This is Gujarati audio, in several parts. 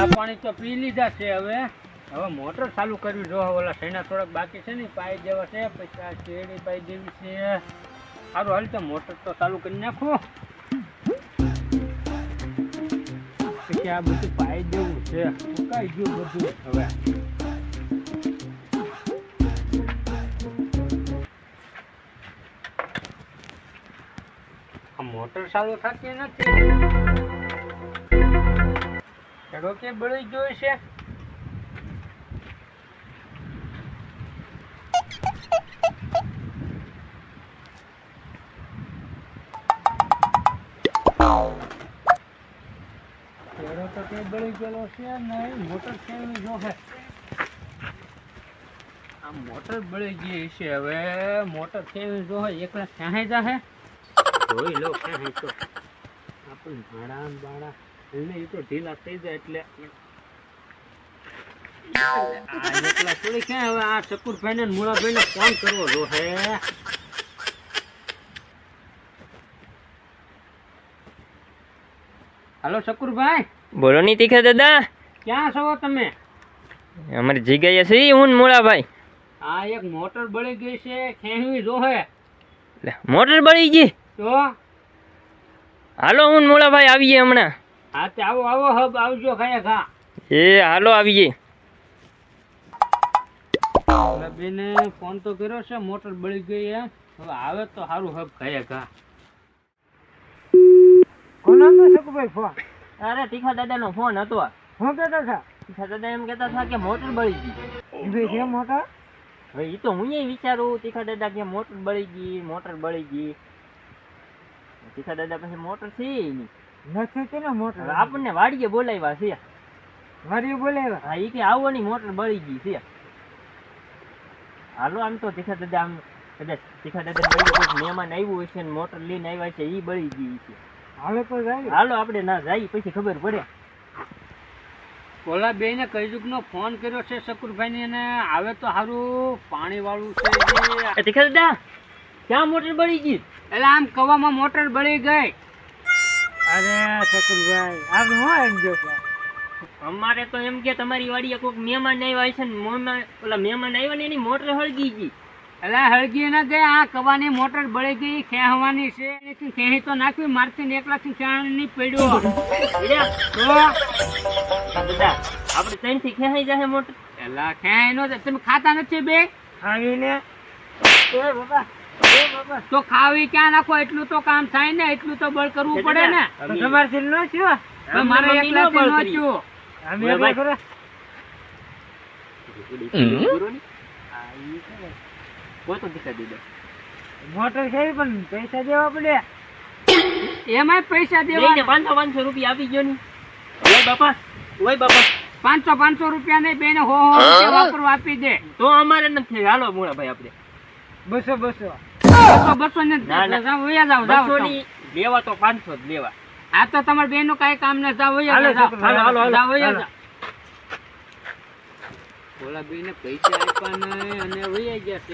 ચા પાણી તો પી લીધા છે. હવે મોટર ચાલુ કરવી જો. ઓલા સૈના થોડાક બાકી છે ને પાઈ દેવા છે, પછી આ શેરડી પાઈ દેવી છે. સારું હાલ તો મોટર તો ચાલુ કરી નાખો, પછી આ બધું પાઈ દેવું છે. સુકાઈ ગયું બધું. હવે આ મોટર ચાલુ થતી નથી. ચડો કે બળી ગયો છે. બળી ગયેલો છે નહીં, મોટર કેવી જો છે. આ મોટર બળી ગઈ છે. હવે મોટર કેવી જો એકલા ક્યાં જાહે જોઈ લો. ક્યાં તો આપણને ભાડા બાડા એને એ તો ઢીલા થઈ જાય એટલે એકલા થોડી ક્યાં. હવે આ શકુરભાઈ ને મુળાભાઈ ને ફોન કરવો જો હે. હાલો શકુરભાઈ. બોલો ની તીખા દાદા, ક્યાં છો તમે? અમારી જગ્યાએ છે હું મોળાભાઈ. આ એક મોટર બળી ગઈ છે, ખેંચવી જોહે. મોટર બળી ગઈ તો હાલો હું મોળાભાઈ આવીએ હમણાં. હા તે આવો આવો હબ આવજો ખાયા ખા. એ હાલો આવીએ. બેને ફોન તો કર્યો છે, મોટર બળી ગઈ એમ. હવે આવે તો સારું હબ ખાયા ખા. કોનો તો શકુભાઈ ફોન? અરે તીખા દાદા નો ફોન હતો. હું કહેતા હતા? તીખા દાદા એમ કહેતા હતા કે મોટર બળી ગઈ. કેમ મોટર? હવે એ તો હું વિચારું. તીખા દાદા કે મોટર બળી ગઈ, મોટર બળી ગઈ. તીખા દાદા પાસે મોટર છે નહીં. નથી કે ને મોટર. આપણને વાડીએ બોલાવ્યા છે. વાડીએ બોલાવ્યા? હા એ કે આવવાની મોટર બળી ગઈ છે. હાલો આમ તો તીખા દાદા આમ કદાચ તીખા દાદા બળી ગઈ, મહેમાન આવ્યું હોય છે ને મોટર લઈને આવ્યા છે, એ બળી ગઈ છે. હાલો તો જાય. હાલો આપણે ના જાય પછી ખબર પડે. ઓલા બે ને કઈ નો ફોન કર્યો છે શકુરભાઈ ને, આવે તો સારું. પાણી વાળું છે. તીખા દાદા ક્યાં મોટર બળી ગઈ? એટલે આમ કવામાં મોટર બળી ગઈ. અરે શકુરભાઈ આમ હું એમ જો અમારે તો એમ કે તમારી વાડીએ કોઈક મહેમાન આવ્યા છે ને ઓલા મહેમાન આવ્યા ને એની મોટર હળગી ગઈ. એટલે હળગી ના ગઈ. આ કવાની મોટર બળી ગઈ, ખેંચવાની છે. ખેંચી તો નાખવી, મારથી 1 લાખ ની પડ્યો. દાદા આપણે 3 થી ખેંચાઈ જાય મોટર. એલા ખેંચાઈ નો તમે ખાતા નથી બે? ખાવીને તો ખાવી ક્યાં નાખો? એટલું તો કામ થાય ને, એટલું તો બળ કરવું પડે ને. તમારથી નો થયો, મારે એકલાથી નો થયો. અમે એકલા કરો. મોટર છે પણ પૈસા દેવા પડે. એમાં પૈસા દેવા 500 રૂપિયા આપી ગયો ને. ઓય બાપા 500 રૂપિયા નહીં, બેને હો રૂપિયા વાપરવા આપી દે. તો અમારે નથી. હાલો મોળાભાઈ આપણે 200 ને લેવા તો 500 જ લેવા. આ તો તમારા બેન નું કઈ કામ ને જાવ. ઓલા બે ને પૈસા આપ્યા ને અને વૈયા ગયા છે.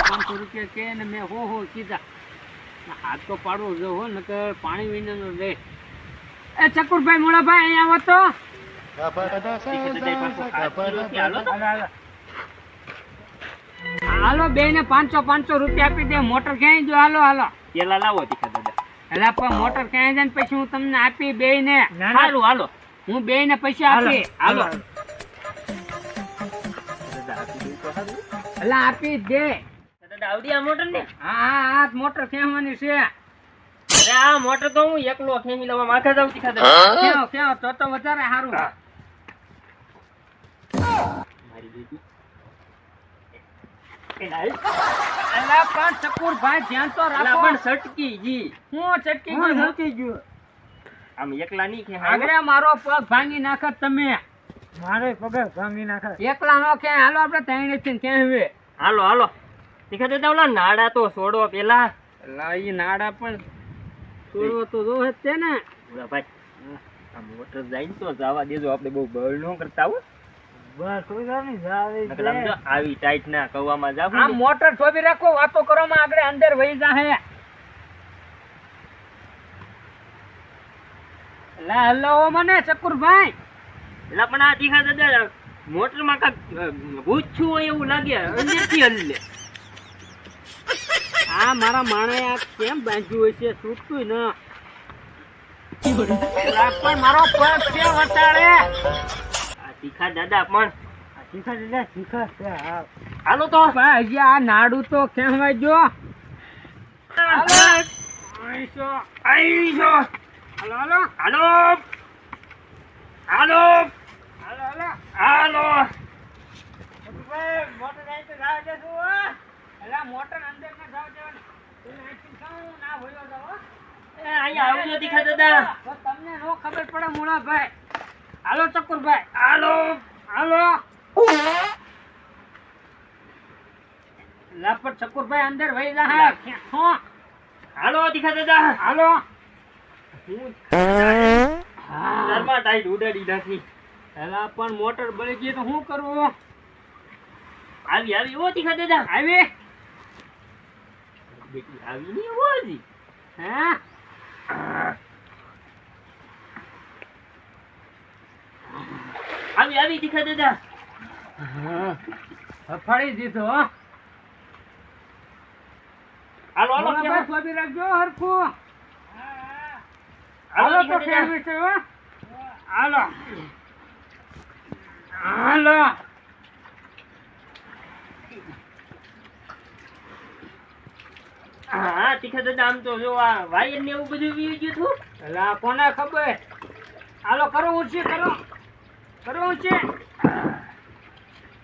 500 રૂપિયા કે ને મેં હો કીધા. હાથ તો પાડવો જો હો ને કે પાણી વિના નો લે. એ ચકુરભાઈ મોળાભાઈ અહીંયા આવો તો. હાલો બે ને 500 રૂપિયા આપી દે. મોટર ક્યાંય જો. હાલો પેલા લાવો તીખા દાદા. એટલે પણ મોટર ક્યાંય જાય પછી હું તમને આપી બે ને. સારું હાલો હું બે ને પૈસા આપી. હાલો એટલે આપી દે. દાદા આવડી આ મોટર ને? હા મોટર ખેંચવાની છે. અરે આ મોટર તો હું એકલો ખેંચી લવા માથે જાઉં તીખા દાદા. કેવો તો વધારે સારું. મારી દીદી એલા પણ શકુરભાઈ ધ્યાન તો રાખો. પણ સટકી જી. હું સટકી ગયો. આમ એકલા નહીં કે આગળ મારો પગ ભાંગી નાખત તમે. મારે પગ ભાંગી નાખત. એકલા નો કે. હાલો આપણે ત્રણે થી કેહવે. હાલો તીખા દાદા ઓલા નાડા તો છોડો પેલા. એલા ઈ નાડા પણ છોડવો તો જો છે ને. ભાઈ આ મોટર જાય તો જવા દેજો. આપણે બહુ બળ ન કરતા હો. બસ કોઈ જાવે. આવી ટાઈટ ના કવામાં જાવ. આ મોટર છોડી રાખો. વાતો કરવામાં આગળ અંદર વહી જાહે. લા હલો મને શકુરભાઈ. એટલે પણ આ તીખા દાદા મોટરમાં કાંઈક ભૂચ્છું હોય એવું લાગે અંદરથી હલ્લે. આ મારા માણે આ કેમ બાંધ્યું હોય છે છૂટતું ન પણ મારો પગ છે વટાડે. આ તીખા દાદા પણ શીખા દીધા શીખા છે. હાલો તો ભાઈ હજી આ નાડું તો કહેવાય જો. હાલો આઈશો આઈશો. હાલો હાલો હાલો હાલો હાલો હાલો હાલો. ભાઈ મોટર જાય તો જાવ દેશું હો. એલા મોટર અંદર ના જાવ દેવાનું. તું નાખી ખાઉં ના ભયો જાવ. એ અહીંયા આવજો તીખા દાદા. તો તમને નો ખબર પડે મોળા ભાઈ. હાલો ચક્કરભાઈ હાલો હાલો. લાપટ ચક્કરભાઈ અંદર વહી જા. હા હાલો તીખા દાદા. હાલો. હું હા ઘરમાં ટાઈટ ઉડાડી નાખી. એલા પણ મોટર બળી ગઈ તો શું કરવું? આવી આવી ઓ તીખા દાદા. આવી બેટી આવી નહીં હોજી. હે આવી આવી તીખા દાદા. ફફાડી દીધો હો. હાલો હાલો મોળા ભાઈ સોબી રાખજો હરખું. હાલો હાલો તો તીખા દાદા. ફેરવી છે હો. હાલો હાલો. હા તીખા દાદા આમ તો જો આ વાયર ને એવું બધું વી ગયું હતું. એલા કોને ખબર. હાલો કરો ઊંચી કરો કરો ઊંચી.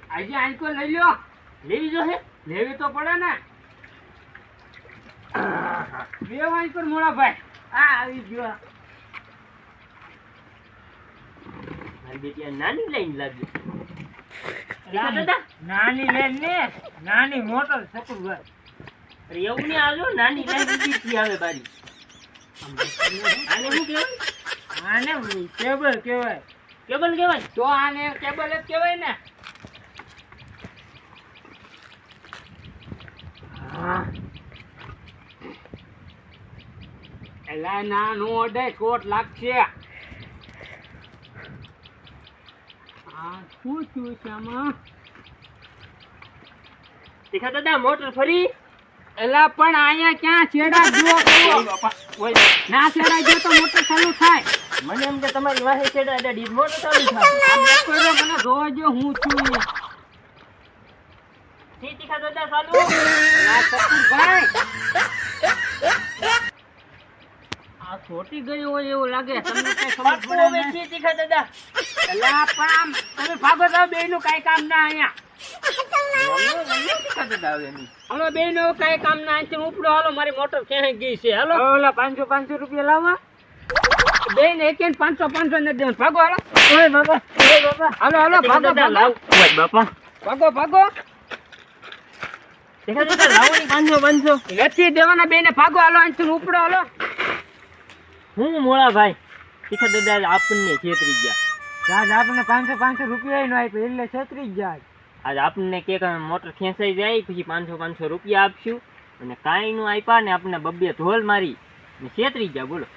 આજે આંકો લઈ લ્યો. લેવી જો હે. લેવી તો પડે ને. બે આંકો મોળા ભાઈ. આ આવી ગયો. મારી બેટી આ નાની લાઈન લાગી. તીખા દાદા. નાની લેન ને નાની મોટર સકુરભાઈ. અરે એવું નહીં આવજો નાની લાઈન ઊભી થી આવે બારી. આને શું કહેવાય? આને કેબલ કહેવાય. કેબલ કહેવાય. તો આને કેબલ જ કહેવાય ને. એલા ના નો અડે ચોટ લાગશે. આ શું થયું છે આમાં? તીખા દાદા મોટર ફરી. એલા પણ અહીંયા ક્યાં છેડા જુઓ કરો. ઓય ના છેડા જો તો મોટર ચાલુ થાય. મને એમ કે તમારી વાહે છેડા દાડી મોટર ચાલુ થાય. આમ દેખો રે, મને જોવા જો હું છું. ઠીક તીખા દાદા ચાલુ. એલા સકુરભાઈ. આ છોટી ગઈ હોય એવું લાગે. તમને કઈ ખબર પાકું પડે હવે ને? છે તીખા દાદા. એલા પણ આમ તમે ભાગો તો બેયનું કાંઈ કામ ના અહીંયા. તીખા દાદા હવે નહીં. હાલો બેયનું કાંઈ કામ ના. અહીંથી ઉપડો હાલો, મારી મોટર ક્યાંય ગઈ છે. હાલો ઓલા 500 રૂપિયા લાવવા. બેન એક 500 ને દેવાનું. ભાગો હાલો. ઓય બાબા ઓય બાબા. હાલો હાલો તીખા ભાગો દાદા ભાગો લાવ. ઓય બાપા. ભાગો ભાગો. તીખા દાદા લાવો ની 500. નથી દેવાના બેને. ભાગો હાલો અહીંથી ઉપડો હાલો. હું મોળા ભાઈ તીખા દાદા આપણને છેતરી ગયા. આજ આપણે 500 રૂપિયા નો આપ્યો એટલે છેતરી ગયા. આજ આપણને કે મોટર ખેંચાઈ જાય પછી 500 રૂપિયા આપશું અને કાંઈ નું આપ્યા ને આપણને બબ્બે ધોલ મારી ને છેતરી ગયા. બોલો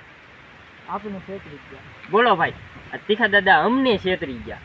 આપણે છેતરી ગયા. બોલો ભાઈ આ તીખા દાદા અમને છેતરી ગયા.